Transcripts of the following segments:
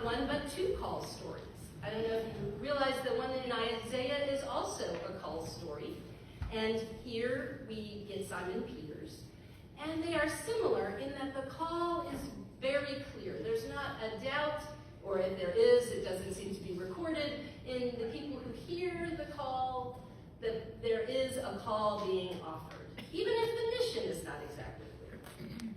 not one but two call stories. I don't know if you realize the one in Isaiah is also a call story. And here we get Simon Peter's. And they are similar in that the call is very clear. There's not a doubt, or if there is, it doesn't seem to be recorded in the people who hear the call, that there is a call being offered, even if the mission is not exactly clear.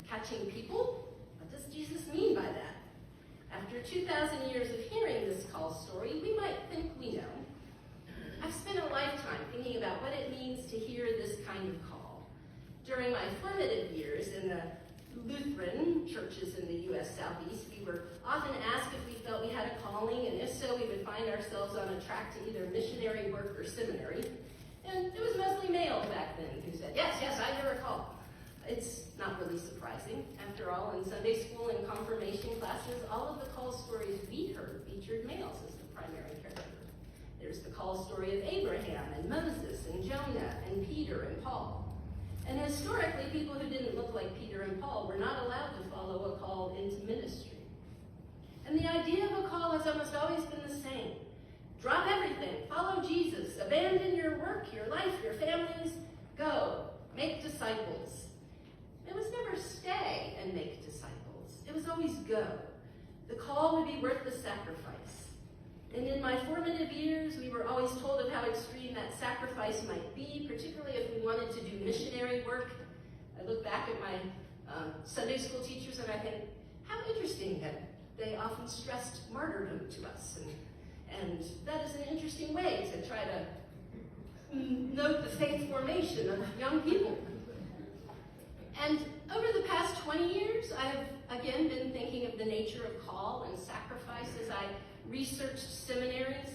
Catching people? What does Jesus mean by that? After 2,000 years of hearing this call story, we might think we know. I've spent a lifetime thinking about what it means to hear this kind of call. During my formative years in the Lutheran churches in the U.S. Southeast, we were often asked if we felt we had a calling, and if so, we would find ourselves on a track to either missionary work or seminary. And it was mostly males back then who said, yes, I hear a call. It's not really surprising. After all, in Sunday school and confirmation classes, all of the call stories we heard featured males as the primary character. There's the call story of Abraham and Moses and Jonah and Peter and Paul. And historically, people who didn't look like Peter and Paul were not allowed to follow a call into ministry. And the idea of a call has almost always been the same. Drop everything, follow Jesus, abandon your work, your life, your families, go, make disciples. It was never stay and make disciples. It was always go. The call would be worth the sacrifice. And in my formative years, we were always told of how extreme that sacrifice might be, particularly if we wanted to do missionary work. I look back at my Sunday school teachers and I think, how interesting that they often stressed martyrdom to us. And that is an interesting way to try to note the faith formation of young people. And over the past 20 years, I have again been thinking of the nature of call and sacrifice as I researched seminaries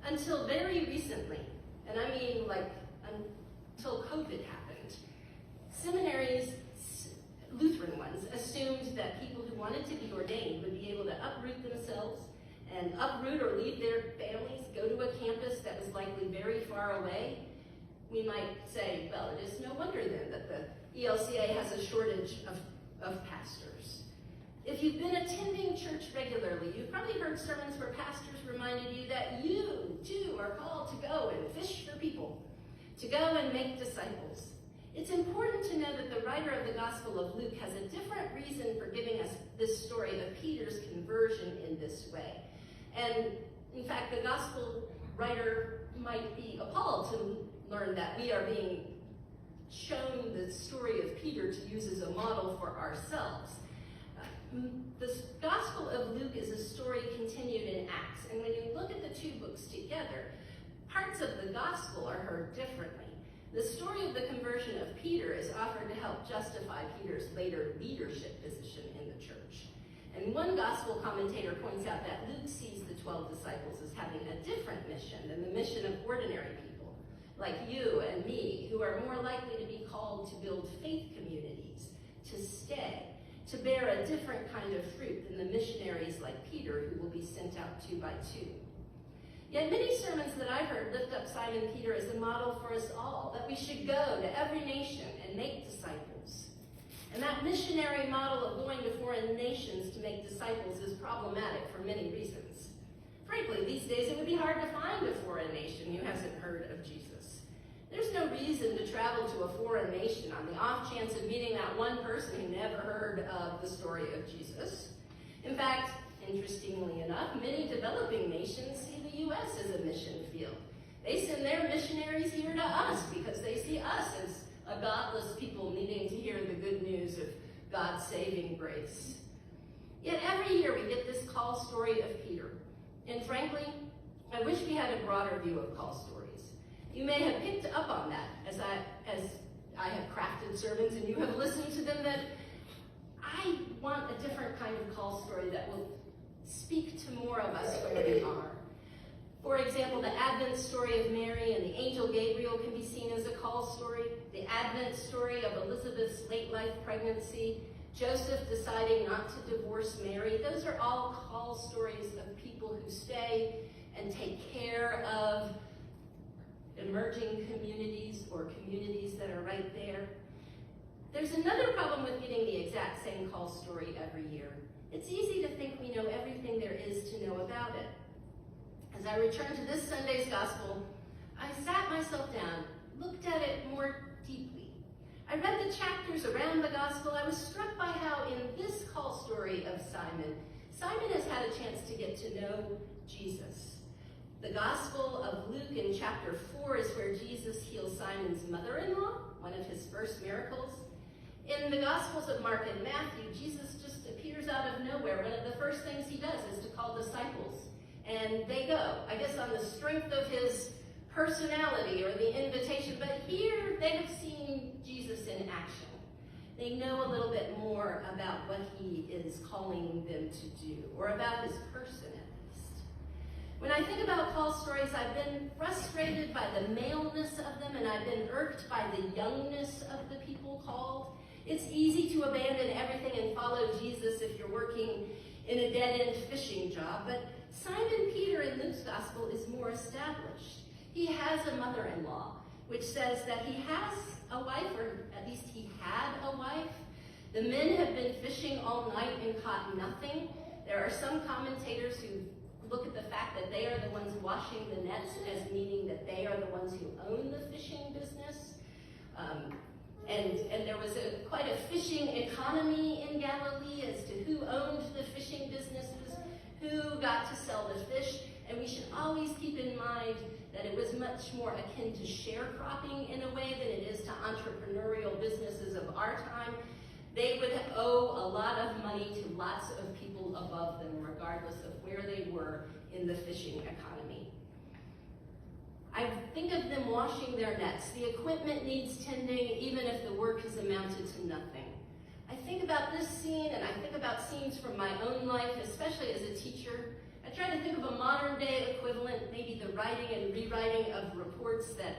until very recently, and I mean like until COVID happened. Seminaries, Lutheran ones, assumed that people who wanted to be ordained would be able to uproot themselves and uproot or leave their families, go to a campus that was likely very far away. We might say, well, it is no wonder then that the ELCA has a shortage of pastors. If you've been attending church regularly, you've probably heard sermons where pastors reminded you that you, too, are called to go and fish for people, to go and make disciples. It's important to know that the writer of the Gospel of Luke has a different reason for giving us this story of Peter's conversion in this way. And in fact, the Gospel writer might be appalled to learn that we are being shown the story of Peter to use as a model for ourselves. The Gospel of Luke is a story continued in Acts, and when you look at the two books together, parts of the Gospel are heard differently. The story of the conversion of Peter is offered to help justify Peter's later leadership position in the church. And one Gospel commentator points out that Luke sees the 12 disciples as having a different mission than the mission of ordinary people, like you and me, who are more likely to be called to build faith communities, to stay, to bear a different kind of fruit than the missionaries like Peter who will be sent out 2 by 2. Yet many sermons that I've heard lift up Simon Peter as a model for us all, that we should go to every nation and make disciples. And that missionary model of going to foreign nations to make disciples is problematic for many reasons. Frankly, these days it would be hard to find a foreign nation who hasn't heard of Jesus. There's no reason to travel to a foreign nation on the off chance of meeting that one person who never heard of the story of Jesus. In fact, interestingly enough, many developing nations see the U.S. as a mission field. They send their missionaries here to us because they see us as a godless people needing to hear the good news of God's saving grace. Yet every year we get this call story of Peter. And frankly, I wish we had a broader view of call stories. You may have picked up on that as I have crafted sermons and you have listened to them, that I want a different kind of call story that will speak to more of us where we are. For example, the Advent story of Mary and the angel Gabriel can be seen as a call story. The Advent story of Elizabeth's late life pregnancy, Joseph deciding not to divorce Mary, those are all call stories of people who stay and take care of emerging communities or communities that are right there. There's another problem with getting the exact same call story every year. It's easy to think we know everything there is to as I returned to this Sunday's gospel, I sat myself down, looked at it more deeply. I read the chapters around the gospel. I was struck by how in this call story of Simon, Simon has had a chance to get to know Jesus. The Gospel of Luke in chapter 4 is where Jesus heals Simon's mother-in-law, one of his first miracles. In the Gospels of Mark and Matthew, Jesus just appears out of nowhere. One of the first things he does is to call disciples, and they go, I guess on the strength of his personality or the invitation, but here they have seen Jesus in action. They know a little bit more about what he is calling them to do, or about his person at least. When I think about call stories, I've been frustrated by the maleness of them, and I've been irked by the youngness of the people called. It's easy to abandon everything and follow Jesus if you're working in a dead-end fishing job, but Simon Peter in Luke's gospel is more established. He has a mother-in-law, which says that he has a wife, or at least he had a wife. The men have been fishing all night and caught nothing. There are some commentators who look at the fact that they are the ones washing the nets as meaning that they are the ones who own the fishing business. And there was quite a fishing economy in Galilee as to who owned the fishing businesses, who got to sell the fish, and we should always keep in mind that it was much more akin to sharecropping in a way than it is to entrepreneurial businesses of our time. They would owe a lot of money to lots of people above them, regardless of where they were in the fishing economy. I think of them washing their nets. The equipment needs tending, even if the work has amounted to nothing. I think about this scene, and I think about scenes from my own life, especially as a teacher. I try to think of a modern day equivalent, maybe the writing and rewriting of reports that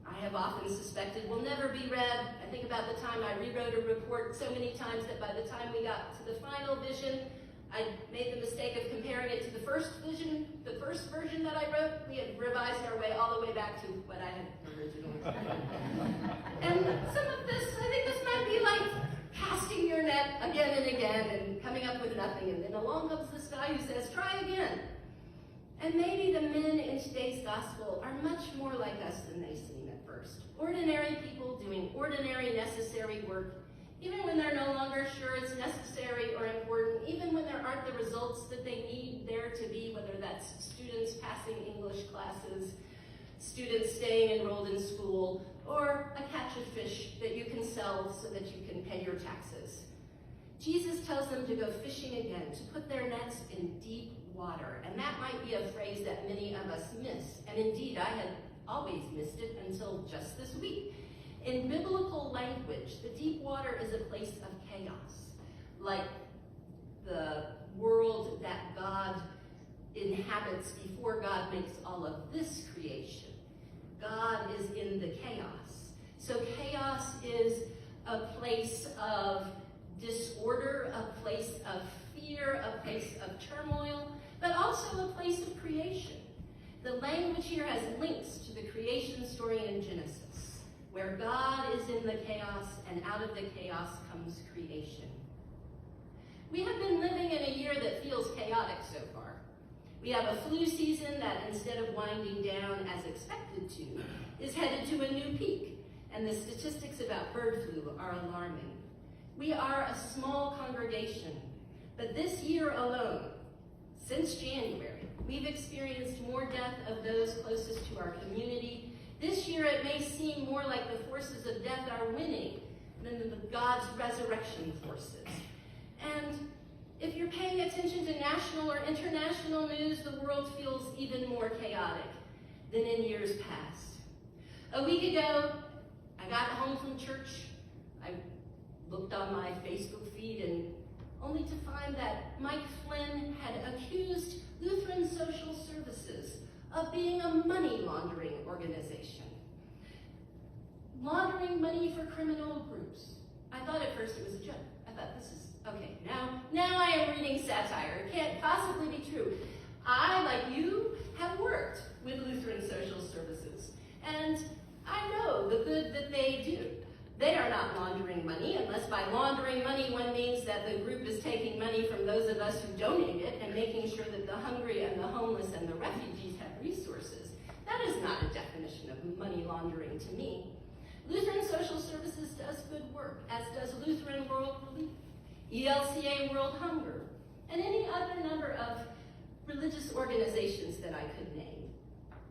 I have often suspected will never be read. I think about the time I rewrote a report so many times that by the time we got to the final vision, I made the mistake of comparing it to the first version that I wrote. We had revised our way all the way back to what I had originally written. And some of this, I think this might be like casting your net again and again and coming up with nothing. And then along comes this guy who says, try again. And maybe the men in today's gospel are much more like us than they seem at first. Ordinary people doing ordinary, necessary work, even when they're no longer sure it's necessary or important, even when there aren't the results that they need there to be, whether that's students passing English classes, students staying enrolled in school, or a catch of fish that you can sell so that you can pay your taxes. Jesus tells them to go fishing again, to put their nets in deep water, and that might be a phrase that many of us miss, and indeed I had always missed it until just this week. In biblical language, the deep water is a place of chaos, like the world that God inhabits before God makes all of this creation. God is in the chaos. So chaos is a place of disorder, a place of fear, a place of turmoil, but also a place of creation. The language here has links to the creation story in Genesis, where God is in the chaos, and out of the chaos comes creation. We have been living in a year that feels chaotic so far. We have a flu season that, instead of winding down as expected to, is headed to a new peak, and the statistics about bird flu are alarming. We are a small congregation, but this year alone, since January, we've experienced more death of those closest to our community. This year, it may seem more like the forces of death are winning than God's resurrection forces. And if you're paying attention to national or international news, the world feels even more chaotic than in years past. A week ago, I got home from church. I looked on my Facebook feed, and only to find that Mike Flynn had accused Lutheran Social Services of being a money laundering organization. Laundering money for criminal groups. I thought at first it was a joke. I thought, this is, okay, now I am reading satire. It can't possibly be true. I, like you, have worked with Lutheran Social Services, and I know the good that they do. They are not laundering money, unless by laundering money one means that the group is taking money from those of us who donate it and making sure that the hungry and the homeless and the refugees have resources. That is not a definition of money laundering to me. Lutheran Social Services does good work, as does Lutheran World Relief, ELCA World Hunger, and any other number of religious organizations that I could name.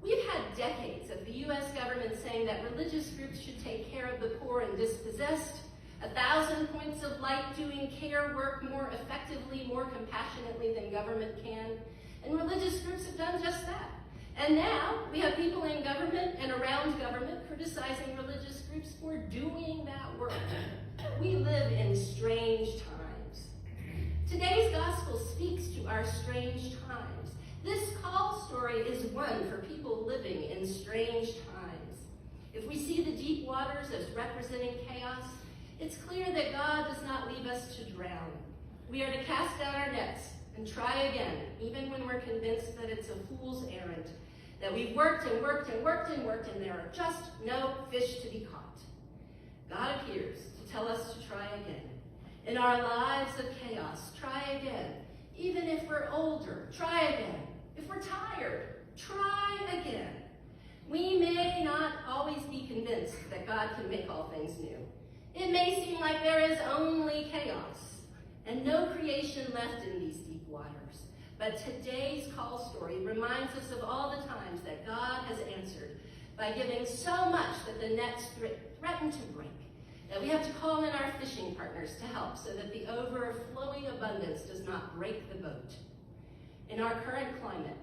We've had decades of the U.S. government saying that religious groups should take care of the poor and dispossessed, 1,000 points of light doing care work more effectively, more compassionately than government can, and religious groups have done just that. And now we have people in government and around government criticizing religious groups for doing that work. We live in strange times. Today's gospel speaks to our strange times. This call story is one for people living in strange times. If we see the deep waters as representing chaos, it's clear that God does not leave us to drown. We are to cast down our nets and try again, even when we're convinced that it's a fool's errand, that we've worked and worked and worked and worked and there are just no fish to be caught. God appears to tell us to try again. In our lives of chaos, try again. Even if we're older, try again. If we're tired, try again. We may not always be convinced that God can make all things new. It may seem like there is only chaos and no creation left in these deep waters. But today's call story reminds us of all the times that God has answered by giving so much that the nets threaten to break, that we have to call in our fishing partners to help so that the overflowing abundance does not break the boat. In our current climate,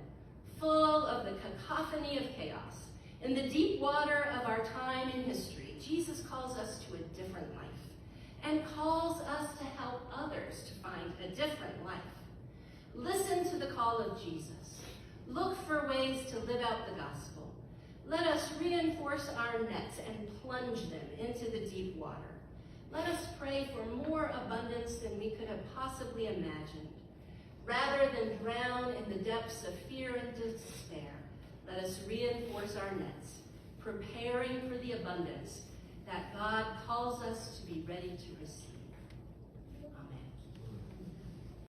full of the cacophony of chaos, in the deep water of our time in history, Jesus calls us to a different life and calls us to help others to find a different life. Listen to the call of Jesus. Look for ways to live out the gospel. Let us reinforce our nets and plunge them into the deep water. Let us pray for more abundance than we could have possibly imagined. Rather than drown in the depths of fear and despair, let us reinforce our nets, preparing for the abundance that God calls us to be ready to receive.